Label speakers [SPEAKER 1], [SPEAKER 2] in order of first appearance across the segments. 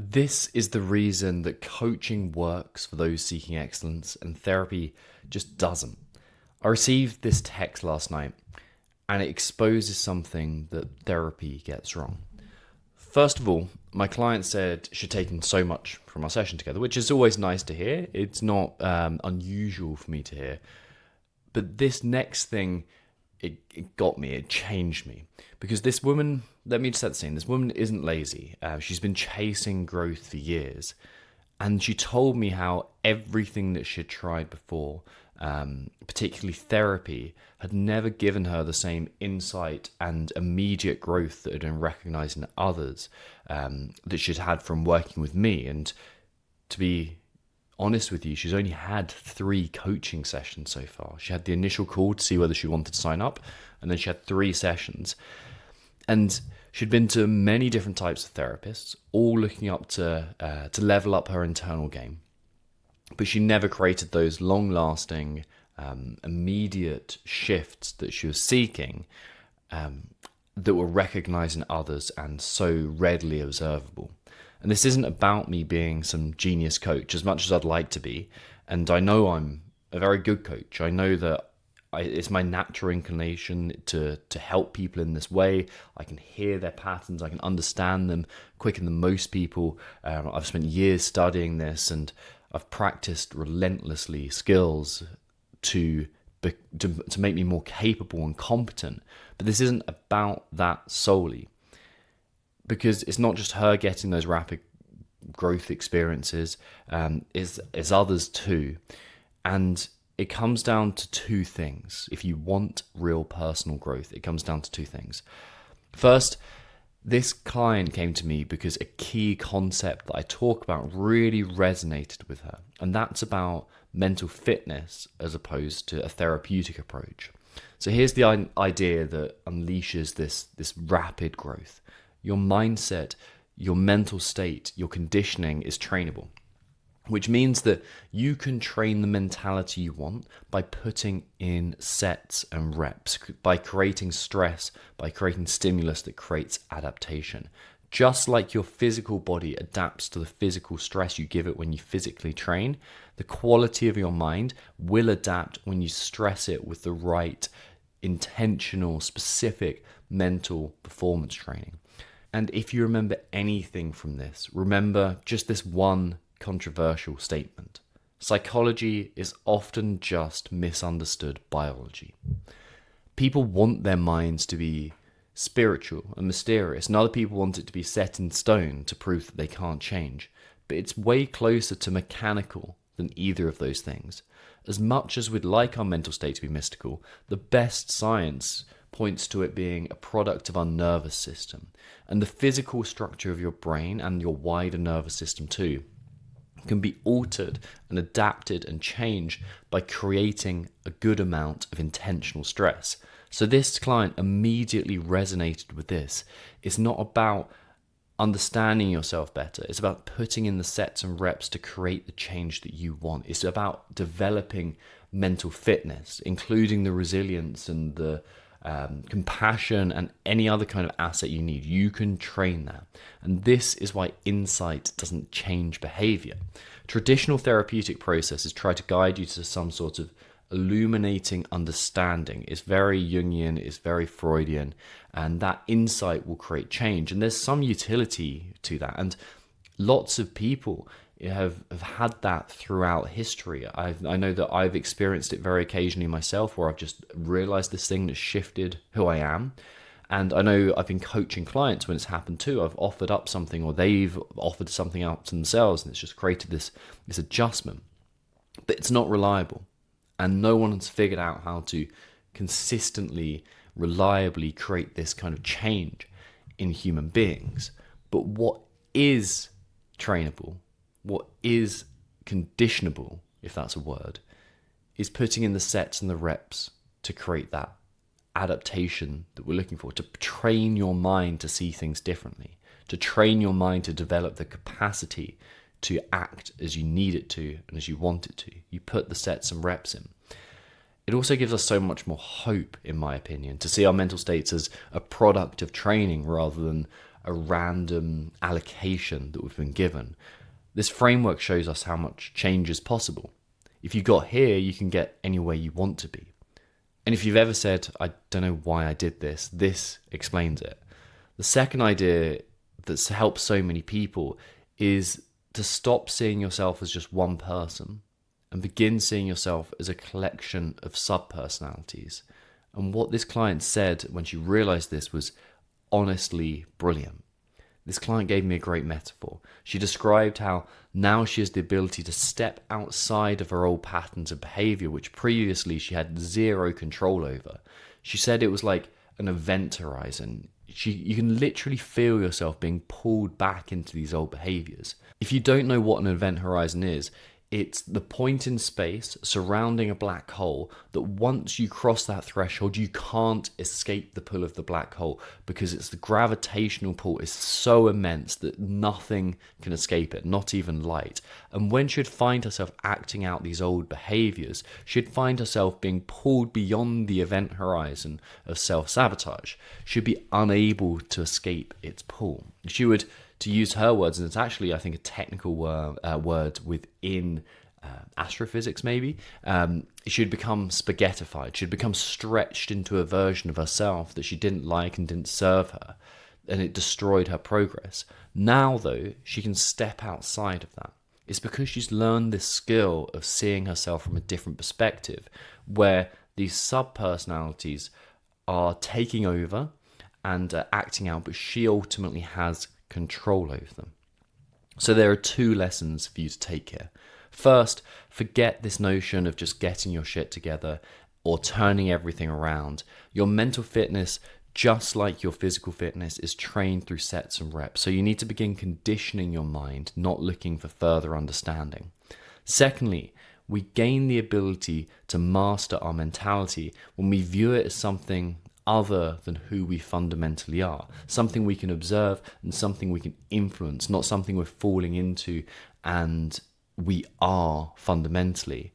[SPEAKER 1] This is the reason that coaching works for those seeking excellence and therapy just doesn't. I received this text last night and it exposes something that therapy gets wrong. First of all, my client said she'd taken so much from our session together, which is always nice to hear. It's not unusual for me to hear. But this next thing, it got me, it changed me. Because this woman, let me set the scene, this woman isn't lazy. She's been chasing growth for years. And she told me how everything that she'd tried before, particularly therapy, had never given her the same insight and immediate growth that had been recognized in others, that she'd had from working with me. And to be honest with you, she's only had 3 coaching sessions so far. She had the initial call to see whether she wanted to sign up, and then she had 3 sessions. And she'd been to many different types of therapists, all looking up to level up her internal game. But she never created those long-lasting, immediate shifts that she was seeking, that were recognized in others and so readily observable. And this isn't about me being some genius coach, as much as I'd like to be. And I know I'm a very good coach. I know that it's my natural inclination to help people in this way. I can hear their patterns. I can understand them quicker than most people. I've spent years studying this, and I've practiced relentlessly skills to make me more capable and competent. But this isn't about that solely. Because it's not just her getting those rapid growth experiences, it's others too. And it comes down to 2 things. If you want real personal growth, it comes down to 2 things. First, this client came to me because a key concept that I talk about really resonated with her. And that's about mental fitness as opposed to a therapeutic approach. So here's the idea that unleashes this rapid growth. Your mindset, your mental state, your conditioning is trainable, which means that you can train the mentality you want by putting in sets and reps, by creating stress, by creating stimulus that creates adaptation. Just like your physical body adapts to the physical stress you give it when you physically train, the quality of your mind will adapt when you stress it with the right intentional, specific mental performance training. And if you remember anything from this, remember just this one controversial statement. Psychology is often just misunderstood biology. People want their minds to be spiritual and mysterious, and other people want it to be set in stone to prove that they can't change. But it's way closer to mechanical than either of those things. As much as we'd like our mental state to be mystical, the best science points to it being a product of our nervous system. And the physical structure of your brain and your wider nervous system too can be altered and adapted and changed by creating a good amount of intentional stress. So this client immediately resonated with this. It's not about understanding yourself better. It's about putting in the sets and reps to create the change that you want. It's about developing mental fitness, including the resilience and the compassion and any other kind of asset you need. You can train that. And this is why insight doesn't change behavior. Traditional therapeutic processes try to guide you to some sort of illuminating understanding. It's very Jungian, it's very Freudian, and that insight will create change. And there's some utility to that. And lots of people have had that throughout history. I know that I've experienced it very occasionally myself, where I've just realized this thing that shifted who I am. And I know I've been coaching clients when it's happened too. I've offered up something, or they've offered something out to themselves, and it's just created this adjustment. But it's not reliable, and no one has figured out how to consistently, reliably create this kind of change in human beings. But what is trainable, what is conditionable, if that's a word, is putting in the sets and the reps to create that adaptation that we're looking for, to train your mind to see things differently, to train your mind to develop the capacity to act as you need it to and as you want it to. You put the sets and reps in. It also gives us so much more hope, in my opinion, to see our mental states as a product of training rather than a random allocation that we've been given. This framework shows us how much change is possible. If you got here, you can get anywhere you want to be. And if you've ever said, I don't know why I did this, this explains it. The second idea that's helped so many people is to stop seeing yourself as just one person and begin seeing yourself as a collection of sub-personalities. And what this client said when she realized this was honestly brilliant. This client gave me a great metaphor. She described how now she has the ability to step outside of her old patterns of behavior, which previously she had zero control over. She said it was like an event horizon. You can literally feel yourself being pulled back into these old behaviors. If you don't know what an event horizon is, it's the point in space surrounding a black hole that once you cross that threshold, you can't escape the pull of the black hole because the gravitational pull is so immense that nothing can escape it, not even light. And when she'd find herself acting out these old behaviors, she'd find herself being pulled beyond the event horizon of self-sabotage. She'd be unable to escape its pull. She would, to use her words, and it's actually, I think, a technical word within astrophysics maybe, she'd become spaghettified. She'd become stretched into a version of herself that she didn't like and didn't serve her, and it destroyed her progress. Now, though, she can step outside of that. It's because she's learned this skill of seeing herself from a different perspective, where these sub-personalities are taking over and acting out, but she ultimately has control over them. So there are two lessons for you to take here. First, forget this notion of just getting your shit together or turning everything around. Your mental fitness, just like your physical fitness, is trained through sets and reps. So you need to begin conditioning your mind, not looking for further understanding. Secondly, we gain the ability to master our mentality when we view it as something other than who we fundamentally are, something we can observe and something we can influence, not something we're falling into and we are fundamentally.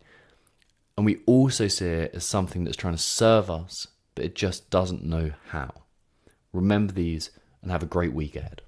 [SPEAKER 1] And we also see it as something that's trying to serve us, but it just doesn't know how. Remember these and have a great week ahead.